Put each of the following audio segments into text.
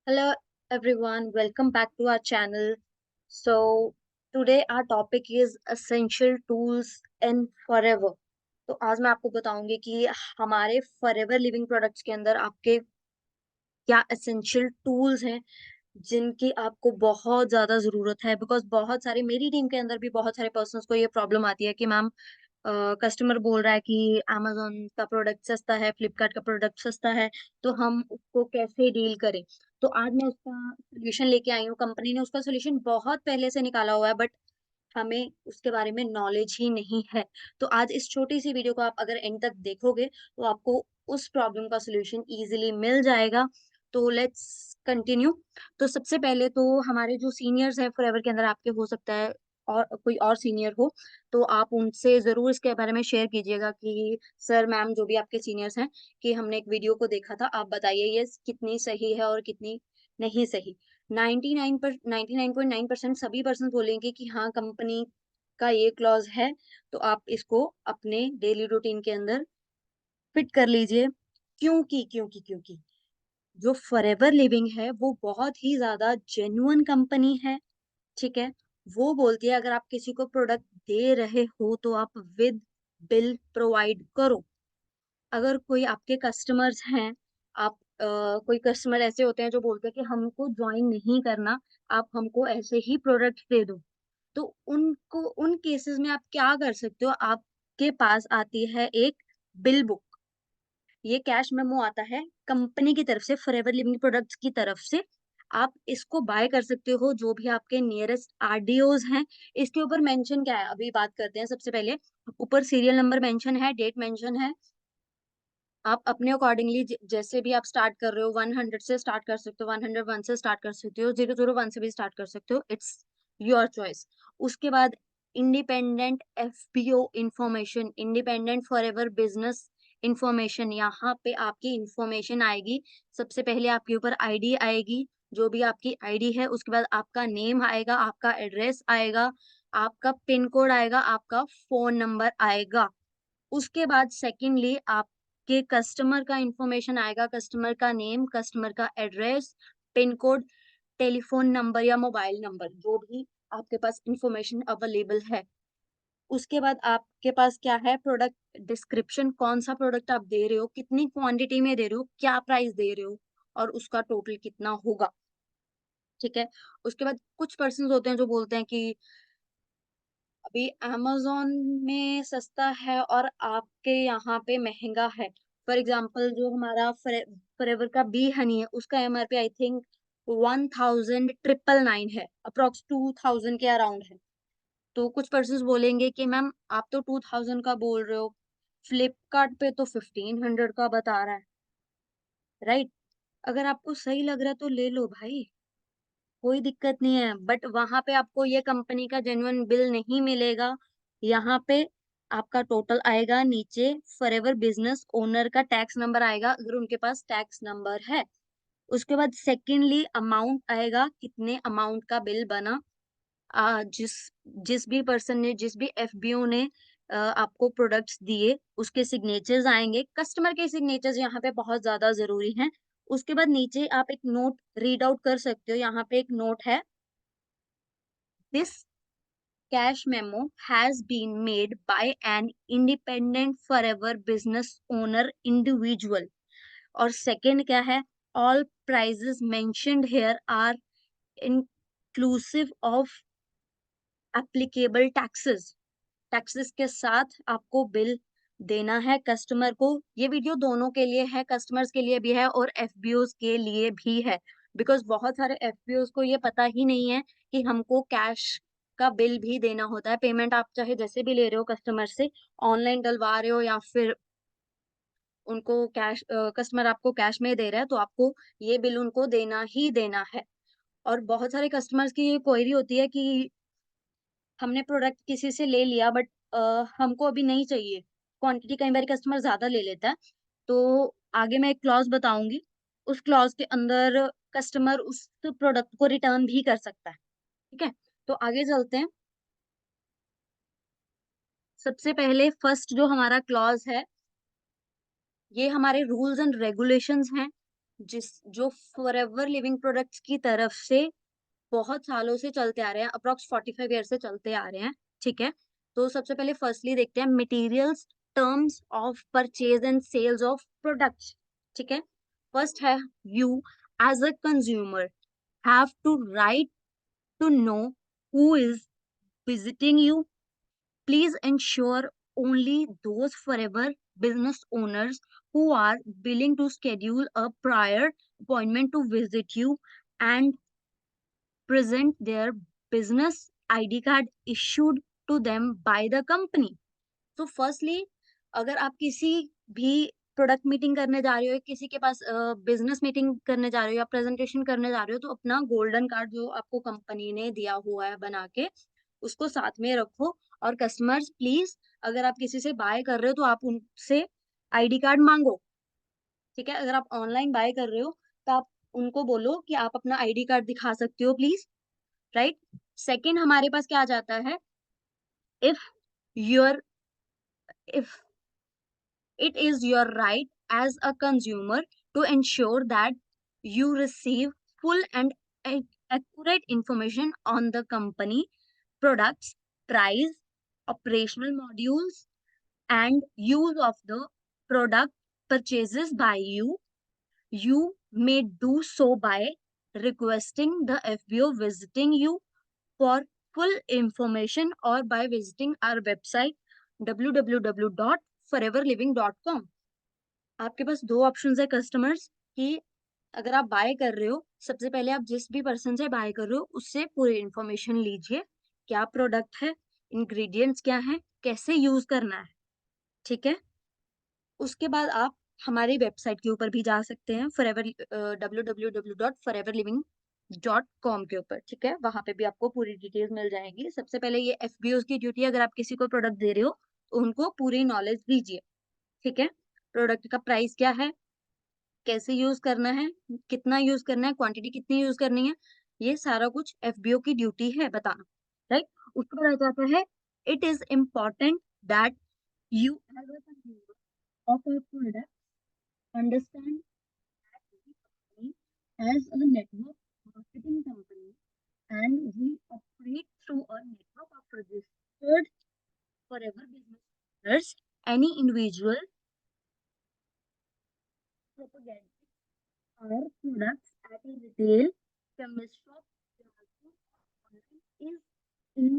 Hello everyone, welcome back to our channel. Today our topic is essential tools in forever. तो आज मैं आपको बताऊंगी कि हमारे फॉरएवर लिविंग प्रोडक्ट्स के अंदर आपके क्या एसेंशियल टूल्स हैं जिनकी आपको बहुत ज़्यादा ज़रूरत है। बिकॉज़ बहुत सारे मेरी टीम के अंदर भी बहुत सारे पर्सन्स को ये प्रॉब्लम आती है कि मैम कस्टमर बोल रहा है कि अमेज़न का प्रोडक्ट सस्ता है, फ्लिपकार्ट का प्रोडक्ट सस्ता है, तो हम उसको कैसे डील करें? तो आज मैं उसका सॉल्यूशन लेके आई हूँ। कंपनी ने उसका सॉल्यूशन बहुत पहले से निकाला हुआ है, बट हमें उसके बारे में नॉलेज ही नहीं है। तो आज इस छोटी-सी वीडियो को आप अगर एंड तक देखोगे, तो आपको उस प्रॉब्लम का सॉल्यूशन ईज़िली मिल जाएगा। तो लेट्स कंटिन्यू। तो सबसे पहले तो हमारे जो सीनियर्स हैं फॉरएवर के अंदर, आपके हो सकता है और कोई और सीनियर हो, तो आप उनसे ज़रूर इसके बारे में शेयर कीजिएगा कि सर, मैम, जो भी आपके सीनियर्स हैं, कि हमने एक वीडियो को देखा था, आप बताइए ये कितनी सही है और कितनी नहीं सही। 99.9% सभी पर्सन बोलेंगे कि हाँ, कंपनी का ये क्लॉज़ है, तो आप इसको अपने डेली रूटीन के अंदर फिट कर लीजिए। क्योंकि जो फॉरएवर लिविंग है, वो बहुत ही ज़्यादा जेन्युइन कंपनी है, ठीक है? वो बोलती है अगर आप किसी को प्रोडक्ट दे रहे हो, तो आप विद बिल प्रोवाइड करो। अगर कोई आपके कस्टमर्स हैं, आप कोई कस्टमर ऐसे होते हैं जो बोलते हैं कि हमको जॉइन नहीं करना, आप हमको ऐसे ही प्रोडक्ट दे दो। तो उनको उन केसेस में आप क्या कर सकते हो, आपके पास आती है एक बिल बुक। ये कैश मेमो आता है कंपनी की तरफ से, फॉरएवर लिविंग प्रोडक्ट्स की तरफ से। आप इसको बाय कर सकते हो, जो भी आपके नियरेस्ट आरडीओज हैं। इसके ऊपर मेंशन क्या है, अभी बात करते हैं। सबसे पहले ऊपर सीरियल नंबर मेंशन है, डेट मेंशन है। आप अपने अकॉर्डिंगली जैसे भी आप स्टार्ट कर रहे हो, 100 से स्टार्ट कर सकते हो, 101 से स्टार्ट कर सकते हो, 001 से भी स्टार्ट कर सकते हो, इट्स योर चॉइस। उसके बाद independent FPO information, independent forever business information, यहाँ पे आपकी इंफॉर्मेशन आएगी। सबसे पहले आपके ऊपर आईडी आएगी, जो भी आपकी आईडी है। उसके बाद आपका नेम आएगा, आपका एड्रेस आएगा, आपका पिन कोड आएगा, आपका फोन नंबर आएगा। उसके बाद सेकंडली आपके कस्टमर का इंफॉर्मेशन आएगा, कस्टमर का नेम, कस्टमर का address, pin code, telephone number या मोबाइल नंबर, जो भी आपके पास इंफॉर्मेशन अवेलेबल है। उसके बाद आपके पास क्या है, प्रोडक्ट डिस्क्रिप्शन, कौन सा प्रोडक्ट आप दे रहे हो, कितनी क्वांटिटी में दे रहे हो, क्या प्राइस दे रहे हो, और उसका टोटल कितना होगा, ठीक है? उसके बाद कुछ पर्सन होते हैं जो बोलते हैं कि अभी अमेज़न में सस्ता है और आपके यहाँ पे महँगा है। फॉर एग्ज़ाम्पल, जो हमारा फॉरएवर का बी हनी है, उसका एमआरपी आई थिंक 1999 है, अप्रॉक्स 2000 के अराउंड है। तो कुछ पर्सन्स बोलेंगे कि मैम, आप तो 2000 का बोल रहे हो, फ्लिपकार्ट पे तो 1500 का बता रहा है, राइट? अगर आपको सही लग रहा है तो ले लो भाई। कोई दिक्कत नहीं है, बट वहाँ पे आपको ये कंपनी का जेन्युइन बिल नहीं मिलेगा। यहाँ पे आपका टोटल आएगा, नीचे फॉरएवर बिज़नेस ओनर का टैक्स नंबर आएगा, अगर उनके पास टैक्स नंबर है। उसके बाद सेकंडली अमाउंट आएगा, कितने अमाउंट का बिल बना। जिस जिस भी पर्सन ने, जिस भी एफबीओ ने आपको प्रोडक्ट्स दिए, उसके सिग्नेचर्स आएँगे। कस्टमर के सिग्नेचर्स यहाँ पे बहुत ज़्यादा ज़रूरी हैं। उसके बाद नीचे आप एक नोट रीड आउट कर सकते हो, यहाँ पे एक नोट है, this cash memo has been made by an independent forever business owner individual। और सेकंड क्या है, all prices mentioned here are inclusive of applicable taxes। Taxes के साथ आपको बिल देना है कस्टमर को। ये वीडियो दोनों के लिए है, कस्टमर्स के लिए भी है और एफबीओज के लिए भी है। बिकॉज़ बहुत सारे एफबीओज को ये पता ही नहीं है कि हमको कैश का बिल भी देना होता है। पेमेंट आप चाहे जैसे भी ले रहे हो कस्टमर से, ऑनलाइन डलवा रहे हो या फिर उनको कैश, कस्टमर आपको कैश में दे रहा है, तो आपको ये बिल उनको देना ही देना है। और बहुत सारे कस्टमर्स की ये क्वेरी होती है कि हमने प्रोडक्ट किसी से ले लिया, बट हमको अभी नहीं चाहिए। क्वांटिटी कई बार कस्टमर ज़्यादा ले लेता है। तो आगे मैं एक क्लॉज़ बताऊँगी। उस क्लॉज़ के अंदर कस्टमर उस प्रोडक्ट को रिटर्न भी कर सकता है। ठीक है? तो आगे चलते हैं। सबसे पहले फर्स्ट जो हमारा क्लॉज़ है, ये हमारे रूल्स एंड रेगुलेशंस हैं। जो फॉरएवर लिविंग प्रोडक्ट्स की तरफ से बहुत सालों से चलते आ रहे हैं, अप्रॉक्स 45 ईयर से चलते आ रहे हैं, ठीक है? तो सबसे पहले फर्स्टली देखते हैं materials, terms of purchase and sales of products, ठीक है? फर्स्ट है, you as a consumer have to right to know who is visiting you. Please ensure only those forever business owners who are willing to schedule a prior appointment to visit you and present their business ID card issued to them by the company. तो firstly अगर आप किसी भी product meeting करने जा रहे हो, किसी के पास बिजनेस मीटिंग करने जा रहे हो या प्रेजेंटेशन करने जा रहे हो, तो अपना गोल्डन कार्ड जो आपको कंपनी ने दिया हुआ है बना के, उसको साथ में रखो। और कस्टमर्स प्लीज, अगर आप किसी से बाय कर रहे हो तो आप उनसे आईडी कार्ड मांगो, ठीक है? अगर आप ऑनलाइन बाय कर रहे हो तो आप उनको बोलो कि आप अपना आईडी कार्ड दिखा सकते हो प्लीज, राइट? सेकेंड हमारे पास क्या आ जाता है, if your if it is your right as a consumer to ensure that you receive full and accurate information on the company, products, price, operational modules, and use of the product purchases by you. You may do so by requesting the FBO visiting you for full information or by visiting our website www.foreverliving.com. आपके पास दो options है customers कि अगर आप bye कर रहे हो, सबसे पहले आप जिस भी पर्सन से बाय कर रहे हो उससे पूरी इंफॉर्मेशन लीजिए, क्या प्रोडक्ट है, इंग्रेडिएंट्स क्या है, कैसे यूज करना है, ठीक है? उसके बाद आप हमारी वेबसाइट के ऊपर भी जा सकते हैं, फॉरएवर www.foreverliving.com के ऊपर, ठीक है? वहां पे भी आपको पूरी डिटेल्स मिल जाएगी। सबसे पहले ये एफबीओ की ड्यूटी है, अगर आप किसी को प्रोडक्ट दे रहे हो तो उनको पूरी नॉलेज दीजिए, ठीक है? प्रोडक्ट का प्राइस क्या है, कैसे यूज करना है, कितना यूज करना है, क्वांटिटी कितनी यूज करनी है, ये सारा कुछ एफबीओ की ड्यूटी है बताना, राइट? उसके बाद आ जाता है, it is important that you as a consumer of a product understand as a network marketing company and we operate through a network of registered forever business owners. Any individual propagating our products at a retail chemist shop is in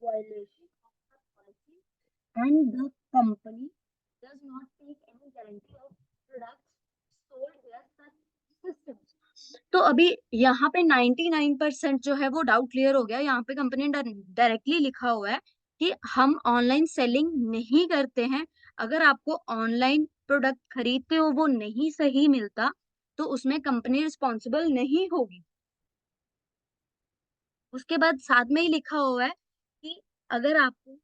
violation of the policy and the company does not take any guarantee of products sold via such systems. तो अभी यहाँ पे 99% जो है वो doubt clear हो गया। यहाँ पे कंपनी ने डायरेक्टली लिखा हुआ है कि हम ऑनलाइन सेलिंग नहीं करते हैं। अगर आपको ऑनलाइन प्रोडक्ट खरीदते हो वो नहीं सही मिलता तो उसमें कंपनी रिस्पॉन्सिबल नहीं होगी। उसके बाद साथ में ही लिखा हुआ है कि अगर आपको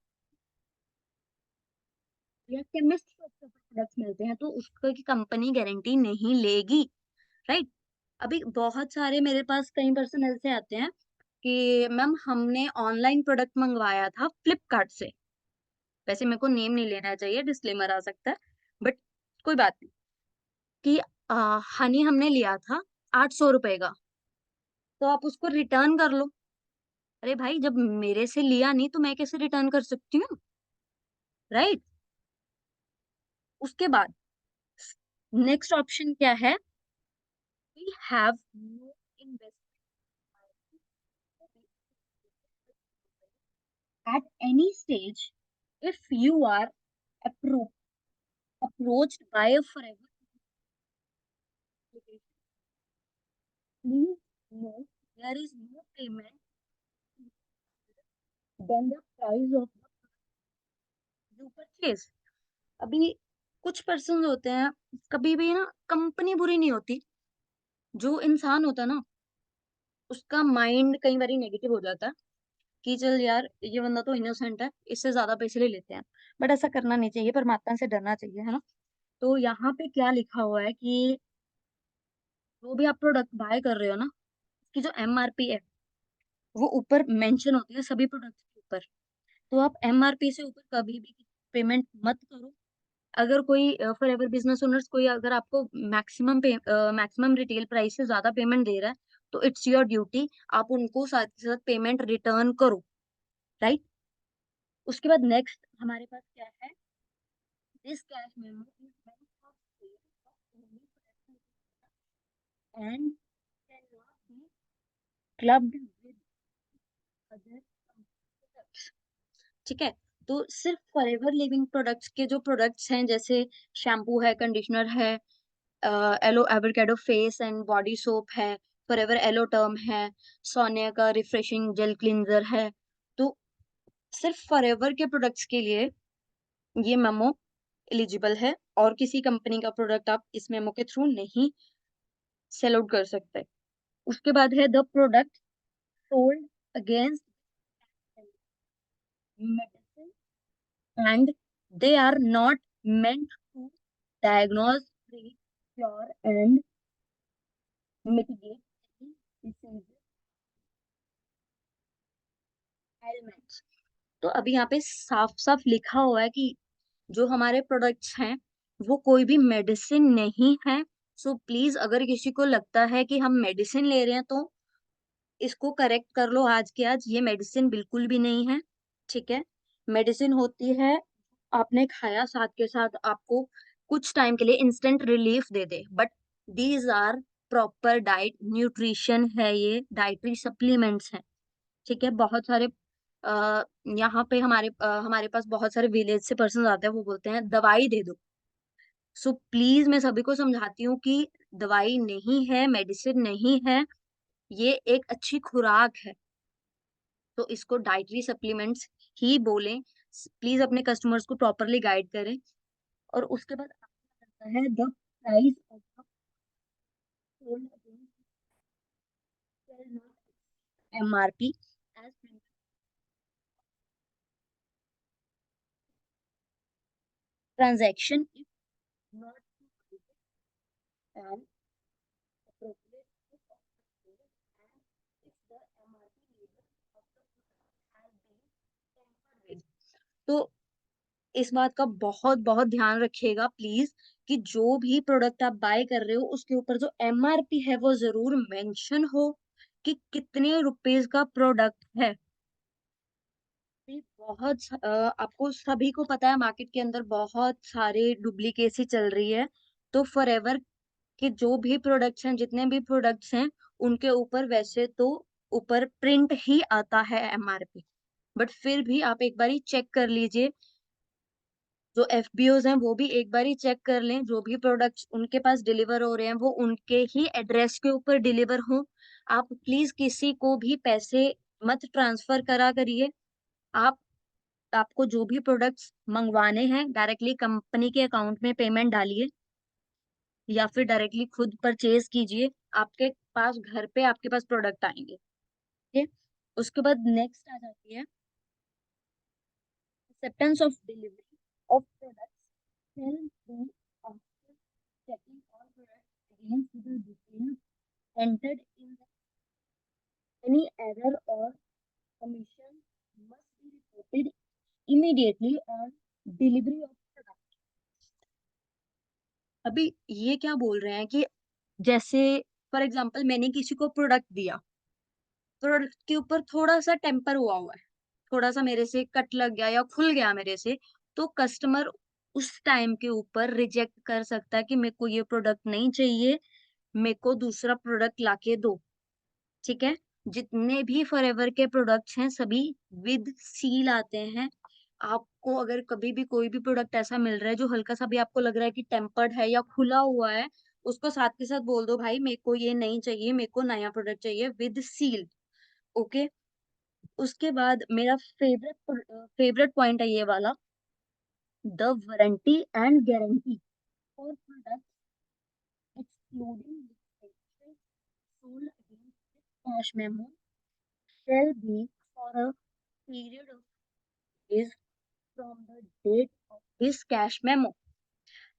या केमिस्ट शॉप से प्रोडक्ट्स मिलते हैं तो उसका की कंपनी गारंटी नहीं लेगी, राइट? अभी बहुत सारे मेरे पास कई पर्सन ऐसे आते हैं कि मैम हमने ऑनलाइन प्रोडक्ट मंगवाया था फ्लिपकार्ट से, वैसे मेरे को नेम नहीं लेना चाहिए, डिस्क्लेमर आ सकता है, बट कोई बात नहीं, कि हनी हमने लिया था 800 रुपए का, तो आप उसको रिटर्न कर लो। अरे भाई, जब मेरे से लिया नहीं तो मैं कैसे रिटर्न कर सकती हूँ, राइट? उसके बाद नेक्स्ट ऑप्शन क्या है, we have no investment at any stage if you are appro- approached by a forever application. Please note there is no payment than the price of the you purchase. अभी कुछ person होते हैं, कभी भी ना company बुरी नहीं होती, जो इंसान होता है ना उसका माइंड कई बार नेगेटिव हो जाता है कि चल यार ये बंदा तो इनोसेंट है, इससे ज्यादा पैसे ले लेते हैं। बट ऐसा करना नहीं चाहिए, परमात्मा से डरना चाहिए, है ना? तो यहाँ पे क्या लिखा हुआ है कि जो भी आप प्रोडक्ट बाय कर रहे हो ना, उसकी जो एमआरपी है वो ऊपर मेंशन होती है सभी प्रोडक्ट्स के ऊपर। तो आप एमआरपी से ऊपर कभी भी पेमेंट मत करो। अगर कोई फॉर एवर बिजनेस ओनर्स कोई अगर आपको मैक्सिमम रिटेल प्राइस से ज्यादा पेमेंट दे रहा है, तो इट्स योर ड्यूटी, आप उनको साथ के साथ पेमेंट रिटर्न करो, राइट। उसके बाद नेक्स्ट हमारे पास क्या है, this cash memo is meant for sale of only and can not be clubbed with other products. ठीक है, तो सिर्फ फॉरएवर लिविंग प्रोडक्ट्स के जो प्रोडक्ट्स हैं, जैसे शैम्पू है, कंडीशनर है, aloe avocado face and body soap है, फॉरएवर एलो टर्म है, सोनिया का रिफ्रेशिंग जेल क्लींजर है, तो सिर्फ फॉरएवर के प्रोडक्ट्स के लिए ये मेमो एलिजिबल है, और किसी कंपनी का प्रोडक्ट आप इस मेमो के थ्रू नहीं सेल आउट कर सकते। उसके बाद है the product sold against medicine and they are not meant to diagnose, treat, cure, and mitigate any diseases, ailments। तो अभी यहाँ पे साफ साफ लिखा हुआ है कि जो हमारे प्रोडक्ट्स हैं वो कोई भी मेडिसिन नहीं है। सो प्लीज, अगर किसी को लगता है कि हम मेडिसिन ले रहे हैं, तो इसको करेक्ट कर लो आज के आज, ये मेडिसिन बिल्कुल भी नहीं है। ठीक है, मेडिसिन होती है आपने खाया, साथ के साथ आपको कुछ टाइम के लिए इंस्टेंट रिलीफ दे दे, but these are proper diet nutrition है, ये डाइटरी सप्लीमेंट्स हैं। ठीक है, बहुत सारे यहाँ पे हमारे पास बहुत सारे विलेज से पर्सन आते हैं, वो बोलते हैं दवाई दे दो। सो प्लीज, मैं सभी को समझाती हूँ कि दवाई नहीं है, मेडिसिन नहीं है, ये एक अच्छी खुराक है, तो इसको डाइटरी सप्लीमेंट्स ही बोलें। प्लीज अपने कस्टमर्स को प्रॉपरली गाइड करें। और उसके बाद आता है the price of MRP as transaction if not an appropriate and if the MRP label of the product has been tampered with। तो इस बात का बहुत बहुत ध्यान रखिएगा प्लीज, कि जो भी प्रोडक्ट आप बाय कर रहे हो उसके ऊपर जो एमआरपी है वो जरूर मेंशन हो कि कितने रुपीस का प्रोडक्ट है। भी आपको सभी को पता है मार्केट के अंदर बहुत सारे डुप्लीकेसी चल रही है, तो फॉरएवर के जो भी प्रोडक्ट्स हैं, जितने भी प्रोडक्ट्स हैं, उनके ऊपर वैसे तो ऊपर प्रिंट ही आता है एमआरपी, बट फिर भी आप एक बारी चेक कर लीजिए, जो एफबीओज हैं वो भी एक बार ही चेक कर लें, जो भी प्रोडक्ट्स उनके पास डिलीवर हो रहे हैं वो उनके ही एड्रेस के ऊपर डिलीवर हो। आप प्लीज किसी को भी पैसे मत ट्रांसफर करा करिए। आप आपको जो भी प्रोडक्ट्स मंगवाने हैं डायरेक्टली कंपनी के अकाउंट में पेमेंट डालिए, या फिर डायरेक्टली खुद परचेज कीजिए, आपके पास घर पे आपके पास प्रोडक्ट आएंगे। ठीक है, उसके बाद नेक्स्ट आ जाती है acceptance of delivery of products shall be after checking all products against the details entered in the any error or omission must be reported immediately on delivery of product। अभी ये क्या बोल रहे हैं कि जैसे फॉर एग्जांपल मैंने किसी को प्रोडक्ट दिया, प्रोडक्ट के ऊपर थोड़ा सा टेम्पर हुआ हुआ है, थोड़ा सा मेरे से कट लग गया या खुल गया मेरे से, तो कस्टमर उस टाइम के ऊपर रिजेक्ट कर सकता है कि मेरे को ये प्रोडक्ट नहीं चाहिए, मेरे को दूसरा प्रोडक्ट लाके दो। ठीक है, जितने भी फॉरएवर के प्रोडक्ट्स हैं सभी विद सील आते हैं। आपको अगर कभी भी कोई भी प्रोडक्ट ऐसा मिल रहा है जो हल्का सा भी आपको लग रहा है कि टेम्पर्ड है या खुला हुआ है, उसको साथ के साथ बोल दो, भाई मेरे को ये नहीं चाहिए, मेरे को नया प्रोडक्ट चाहिए विद सील। ओके, उसके बाद मेरा फेवरेट पॉइंट है ये वाला, the warranty and guarantee for product excluding restrictions sold against this cash memo shall be for a period of days from the date of this cash memo।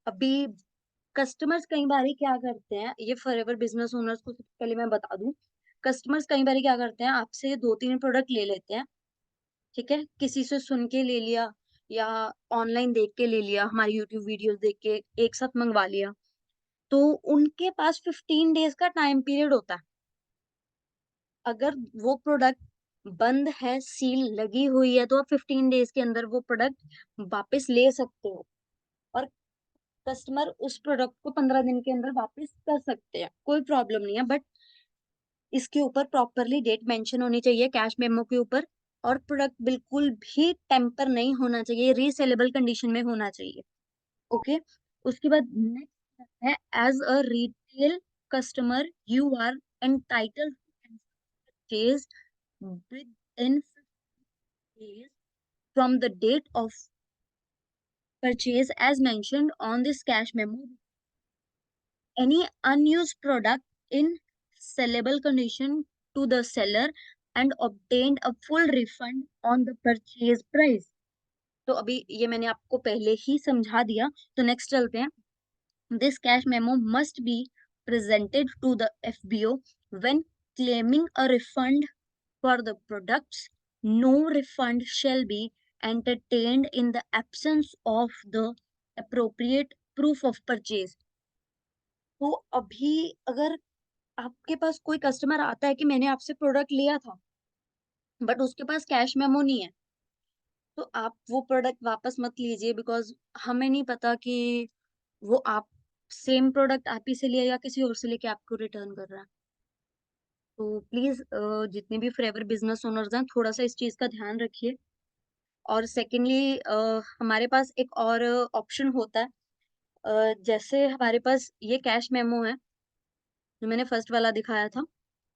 अभी customers कई बार क्या करते हैं, ये फॉरएवर बिजनेस ओनर्स को सबसे पहले मैं बता दूं, कस्टमर्स कई बार क्या करते हैं, आपसे दो तीन प्रोडक्ट ले लेते हैं। ठीक है, किसी से सुन के ले लिया, या ऑनलाइन देख के ले लिया, हमारी यूट्यूब वीडियोस देख के एक साथ मंगवा लिया, तो उनके पास 15 डेज का टाइम पीरियड होता है। अगर वो प्रोडक्ट बंद है, सील लगी हुई है, तो आप 15 डेज के अंदर वो प्रोडक्ट वापस ले सकते हो, और कस्टमर उस प्रोडक्ट को 15 दिन के अंदर वापस कर सकते हैं, कोई प्रॉब्लम नहीं है। बट इसके ऊपर प्रॉपरली डेट मेंशन होनी चाहिए कैश मेमो के ऊपर, और प्रोडक्ट बिल्कुल भी टेम्पर नहीं होना चाहिए, रीसेलेबल कंडीशन में होना चाहिए। ओके। उसके बाद नेक्स्ट है, as a retail customer you are entitled to purchase within 50 days from the date of purchase as mentioned on this cash memo. Any unused product in sellable condition to the seller and obtained a full refund on the purchase price. तो अभी ये मैंने आपको पहले ही समझा दिया, तो next चलते हैं। This cash memo must be presented to the FBO when claiming a refund for the products. No refund shall be entertained in the absence of the appropriate proof of purchase. तो अभी अगर आपके पास कोई customer आता है कि मैंने आपसे प्रोडक्ट लिया था, बट उसके पास कैश मेमो नहीं है, तो आप वो प्रोडक्ट वापस मत लीजिए, बिकॉज हमें नहीं पता कि वो आप सेम प्रोडक्ट आप ही से लिया या किसी और से लेके आपको रिटर्न कर रहा है। तो प्लीज जितने भी फॉरएवर बिजनेस ओनर्स हैं, थोड़ा सा इस चीज का ध्यान रखिए। और सेकेंडली हमारे पास एक और ऑप्शन होता है। जैसे हमारे पास ये कैश मेमो है, जो मैंने फर्स्ट वाला दिखाया था,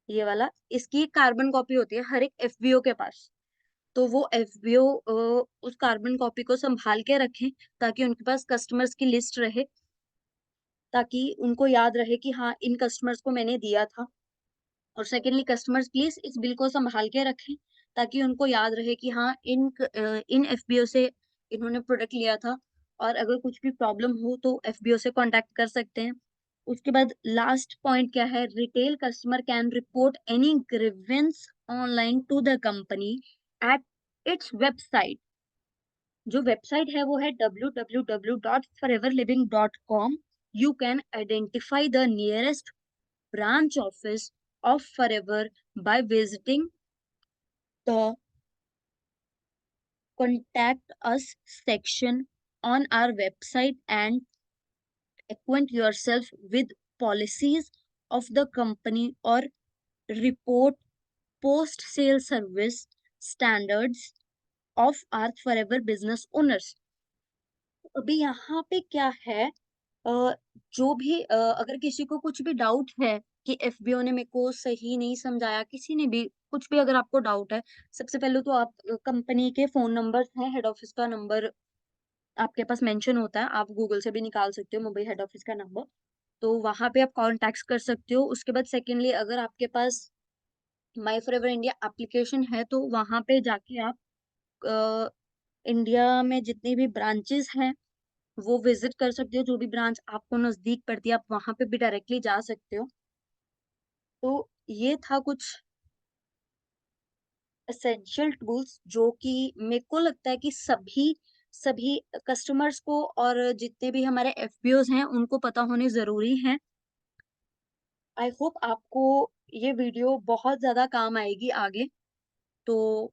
ये वाला, इसकी कार्बन कॉपी होती है हर एक एफबीओ के पास। तो वो एफबीओ उस कार्बन कॉपी को संभाल के रखें, ताकि उनके पास कस्टमर्स की लिस्ट रहे, ताकि उनको याद रहे कि हाँ, इन कस्टमर्स को मैंने दिया था। और सेकेंडली कस्टमर्स प्लीज इस बिल को संभाल के रखें, ताकि उनको याद रहे कि हाँ, इन एफबीओ से इन्होंने प्रोडक्ट लिया था, और अगर कुछ भी प्रॉब्लम हो तो एफबीओ से कांटेक्ट कर सकते हैं। उसके बाद लास्ट पॉइंट क्या है, retail customer can report any grievance online to the company at its website. जो वेबसाइट है वो है www.foreverliving.com। You can identify the nearest branch office of Forever by visiting the Contact Us section on our website and acquaint yourself with policies of the company, or report post sale service standards of our Forever business owners. अभी यहाँ पे क्या है, जो भी अगर किसी को कुछ भी डाउट है कि एफबीओ ने मेरे को सही नहीं समझाया, किसी ने भी कुछ भी अगर आपको डाउट है, सबसे पहले तो आप कंपनी के फोन नंबर्स हैं, हेड ऑफिस का नंबर आपके पास मेंशन होता है, आप गूगल से भी निकाल सकते हो मुंबई हेड ऑफिस का नंबर, तो वहां पे आप कॉन्टेक्ट कर सकते हो। उसके बाद सेकेंडली, अगर आपके पास माई फॉरएवर इंडिया एप्लीकेशन है, तो वहां पे जाके आप इंडिया में जितनी भी ब्रांचेस हैं वो विजिट कर सकते हो, जो भी ब्रांच आपको नजदीक पड़ती है आप वहां पे भी डायरेक्टली जा सकते हो। तो ये था कुछ एसेंशियल टूल्स जो कि मेरे को लगता है कि सभी सभी कस्टमर्स को और जितने भी हमारे एफबीओज हैं उनको पता होने जरूरी हैं। आई होप आपको ये वीडियो बहुत ज्यादा काम आएगी आगे। तो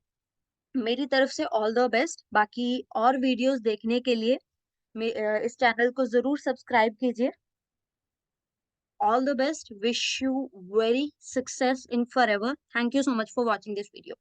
मेरी तरफ से ऑल द बेस्ट। बाकी और वीडियोस देखने के लिए इस चैनल को जरूर सब्सक्राइब कीजिए। All the best. Wish you very success in forever. Thank you so much for watching this video.